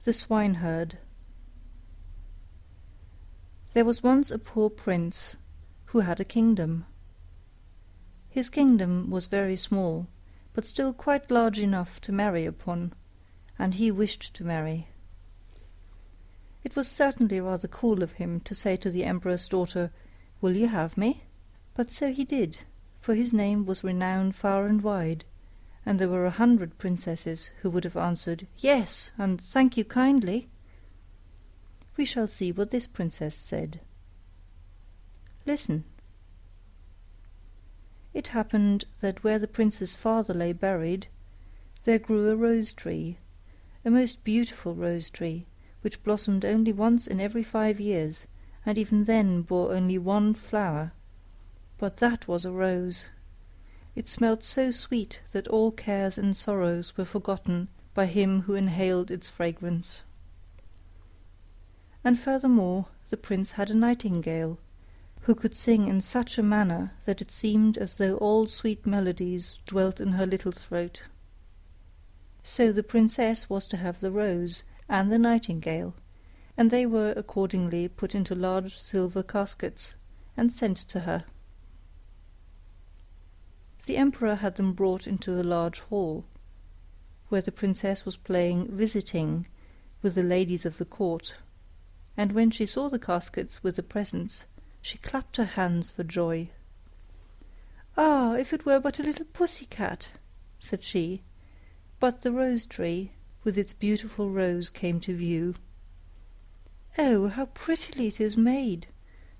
The Swineherd. There was once a poor prince who had a kingdom. His kingdom was very small, but still quite large enough to marry upon, and he wished to marry. It was certainly rather cool of him to say to the emperor's daughter, "Will you have me?" But so he did, for his name was renowned far and wide, and there were 100 princesses who would have answered, "Yes, and thank you kindly." We shall see what this princess said. Listen. It happened that where the prince's father lay buried, there grew a rose tree, a most beautiful rose tree, which blossomed only once in every 5 years, and even then bore only one flower. But that was a rose. It smelt so sweet that all cares and sorrows were forgotten by him who inhaled its fragrance. And furthermore, the prince had a nightingale, who could sing in such a manner that it seemed as though all sweet melodies dwelt in her little throat. So the princess was to have the rose and the nightingale, and they were accordingly put into large silver caskets and sent to her. The emperor had them brought into a large hall, where the princess was playing visiting with the ladies of the court, and when she saw the caskets with the presents, she clapped her hands for joy. "Ah, if it were but a little pussy-cat," said she, but the rose-tree with its beautiful rose came to view. "Oh, how prettily it is made,"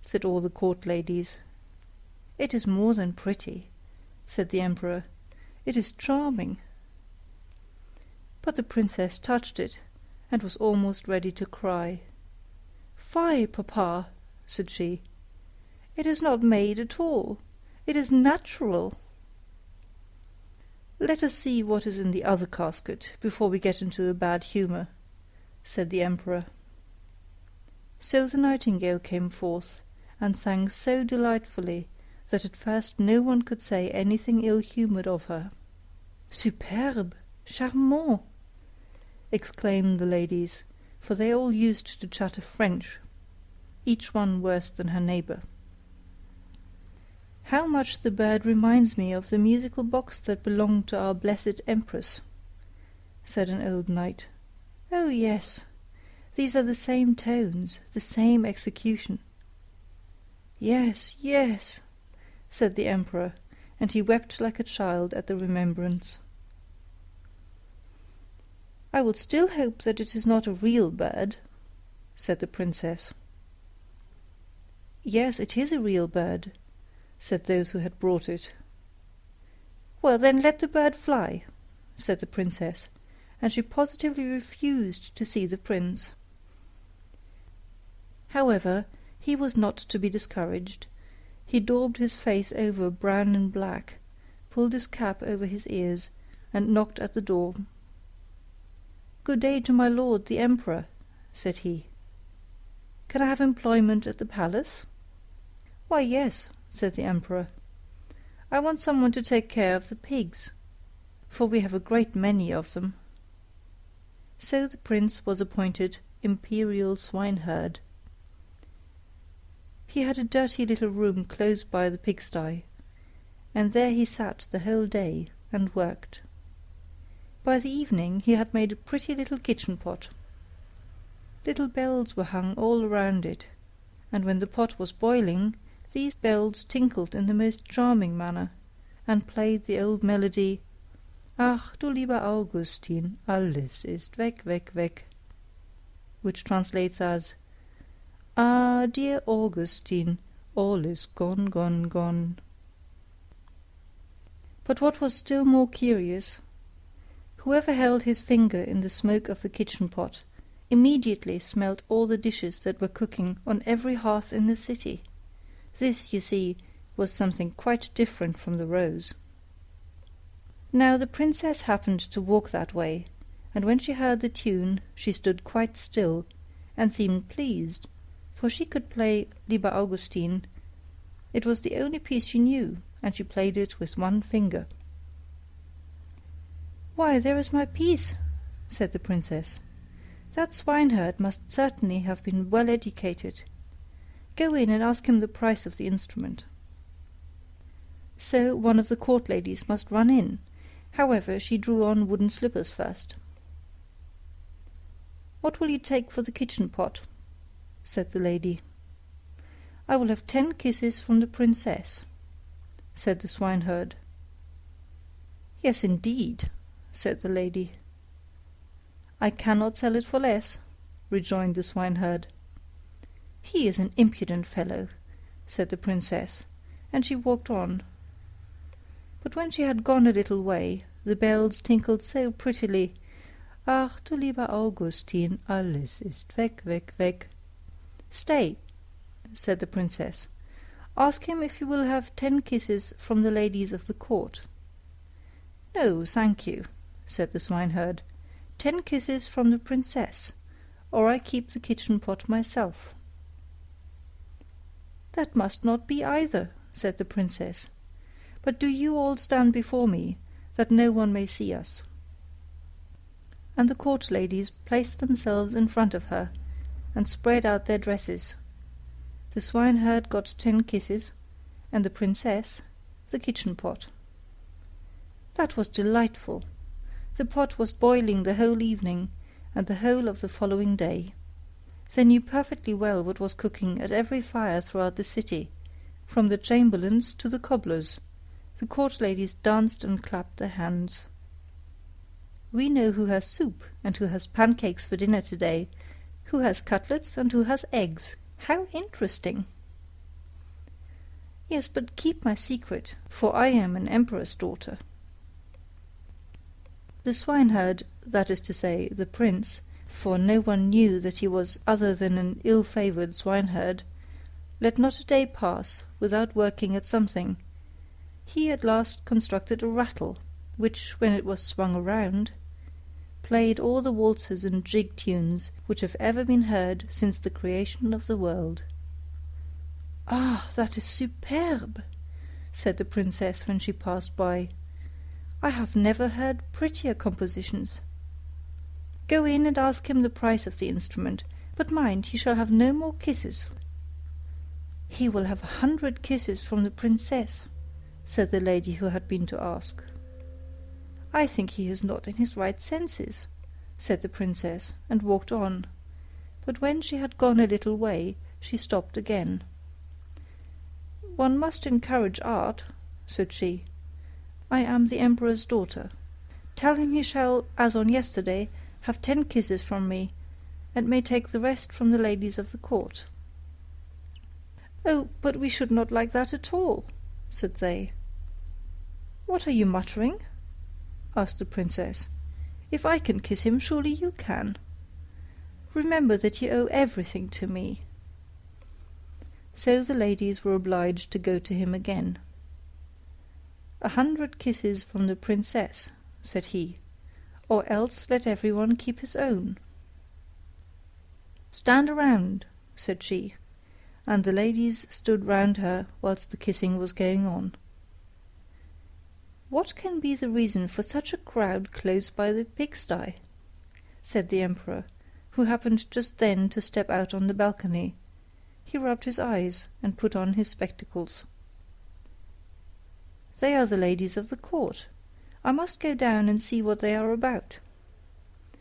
said all the court ladies. "It is more than pretty," said the emperor. "It is charming." But the princess touched it, and was almost ready to cry. "Fie, papa," said she. "It is not made at all. It is natural." "Let us see what is in the other casket before we get into a bad humour," said the emperor. So the nightingale came forth, and sang so delightfully that at first no one could say anything ill-humoured of her. "Superbe! Charmant!" exclaimed the ladies, for they all used to chatter French, each one worse than her neighbour. "How much the bird reminds me of the musical box that belonged to our blessed Empress," said an old knight. "Oh, yes, these are the same tones, the same execution." "Yes, yes," said the emperor, and he wept like a child at the remembrance. "I will still hope that it is not a real bird," said the princess. "Yes, it is a real bird," said those who had brought it. "Well, then let the bird fly," said the princess, and she positively refused to see the prince. However, he was not to be discouraged. He daubed his face over brown and black, pulled his cap over his ears, and knocked at the door. "Good day to my lord the emperor," said he. "Can I have employment at the palace?" "Why, yes," said the emperor. "I want someone to take care of the pigs, for we have a great many of them." So the prince was appointed imperial swineherd. He had a dirty little room close by the pigsty, and there he sat the whole day and worked. By the evening he had made a pretty little kitchen pot. Little bells were hung all around it, and when the pot was boiling, these bells tinkled in the most charming manner, and played the old melody, "Ach, du lieber Augustin, alles ist weg, weg, weg," which translates as, "Ah, dear Augustine, all is gone, gone, gone." But what was still more curious, whoever held his finger in the smoke of the kitchen pot immediately smelt all the dishes that were cooking on every hearth in the city. This, you see, was something quite different from the rose. Now the princess happened to walk that way, and when she heard the tune she stood quite still, and seemed pleased, for she could play Lieber Augustin. It was the only piece she knew, and she played it with one finger. "Why, there is my piece," said the princess. That swineherd must certainly have been well educated. Go in and ask him the price of the instrument." So one of the court ladies must run in. However, she drew on wooden slippers first. "What will you take for the kitchen pot?" said the lady. "I will have 10 kisses from the princess," said the swineherd. "Yes, indeed," said the lady. "I cannot sell it for less," rejoined the swineherd. "He is an impudent fellow," said the princess, and she walked on. But when she had gone a little way, the bells tinkled so prettily, "Ach, du lieber Augustin, alles ist weg, weg, weg." "Stay," said the princess. "Ask him if you will have 10 kisses from the ladies of the court." "No, thank you," said the swineherd. 10 kisses from the princess, or I keep the kitchen pot myself." "That must not be either," said the princess. "But do you all stand before me, that no one may see us." And the court ladies placed themselves in front of her, and spread out their dresses. The swineherd got 10 kisses, and the princess the kitchen pot. That was delightful. The pot was boiling the whole evening, and the whole of the following day. They knew perfectly well what was cooking at every fire throughout the city, from the chamberlain's to the cobbler's. The court ladies danced and clapped their hands. "We know who has soup, and who has pancakes for dinner today, who has cutlets, and who has eggs. How interesting!" "Yes, but keep my secret, for I am an emperor's daughter." The swineherd, that is to say, the prince, for no one knew that he was other than an ill-favoured swineherd, let not a day pass without working at something. He at last constructed a rattle, which, when it was swung around, played all the waltzes and jig tunes which have ever been heard since the creation of the world. "Ah, that is superbe!" said the princess when she passed by. "I have never heard prettier compositions. Go in and ask him the price of the instrument, but mind, he shall have no more kisses." "He will have 100 kisses from the princess," said the lady who had been to ask. "I think he is not in his right senses," said the princess, and walked on. But when she had gone a little way, she stopped again. "One must encourage art," said she. "I am the emperor's daughter. Tell him he shall, as on yesterday, have 10 kisses from me, and may take the rest from the ladies of the court." "Oh, but we should not like that at all," said they. "What are you muttering?" asked the princess. "If I can kiss him, surely you can. Remember that you owe everything to me." So the ladies were obliged to go to him again. 100 kisses from the princess," said he, "or else let everyone keep his own." "Stand around," said she, and the ladies stood round her whilst the kissing was going on. "What can be the reason for such a crowd close by the pigsty?" said the emperor, who happened just then to step out on the balcony. He rubbed his eyes and put on his spectacles. "They are the ladies of the court. I must go down and see what they are about."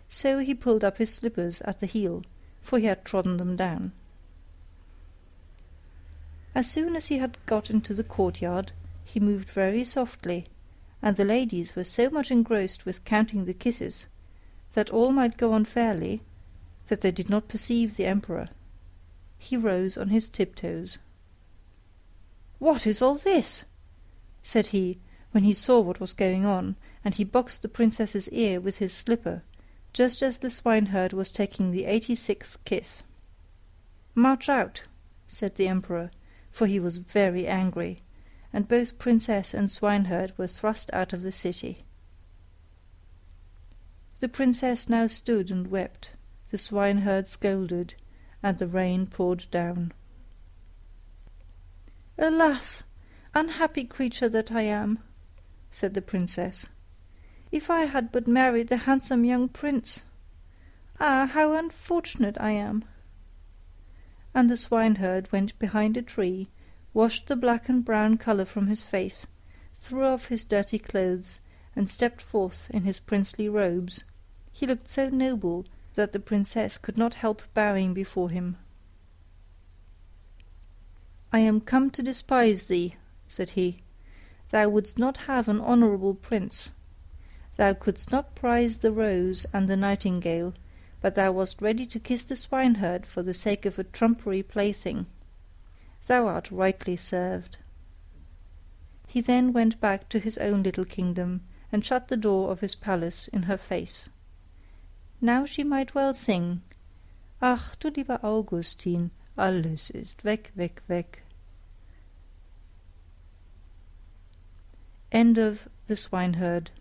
So he pulled up his slippers at the heel, for he had trodden them down. As soon as he had got into the courtyard, he moved very softly, and the ladies were so much engrossed with counting the kisses, that all might go on fairly, that they did not perceive the emperor. He rose on his tiptoes. "What is all this?" said he, when he saw what was going on, and he boxed the princess's ear with his slipper, just as the swineherd was taking the 86th kiss. "March out," said the emperor, for he was very angry, and both princess and swineherd were thrust out of the city. The princess now stood and wept, the swineherd scolded, and the rain poured down. "Alas, unhappy creature that I am," said the princess. "If I had but married the handsome young prince! Ah, how unfortunate I am!" And the swineherd went behind a tree, washed the black and brown colour from his face, threw off his dirty clothes, and stepped forth in his princely robes. He looked so noble that the princess could not help bowing before him. "I am come to despise thee," said he. "Thou wouldst not have an honourable prince. Thou couldst not prize the rose and the nightingale, but thou wast ready to kiss the swineherd for the sake of a trumpery plaything. Thou art rightly served." He then went back to his own little kingdom, and shut the door of his palace in her face. Now she might well sing, "Ach, du lieber Augustin, alles ist weg, weg, weg." End of The Swineherd.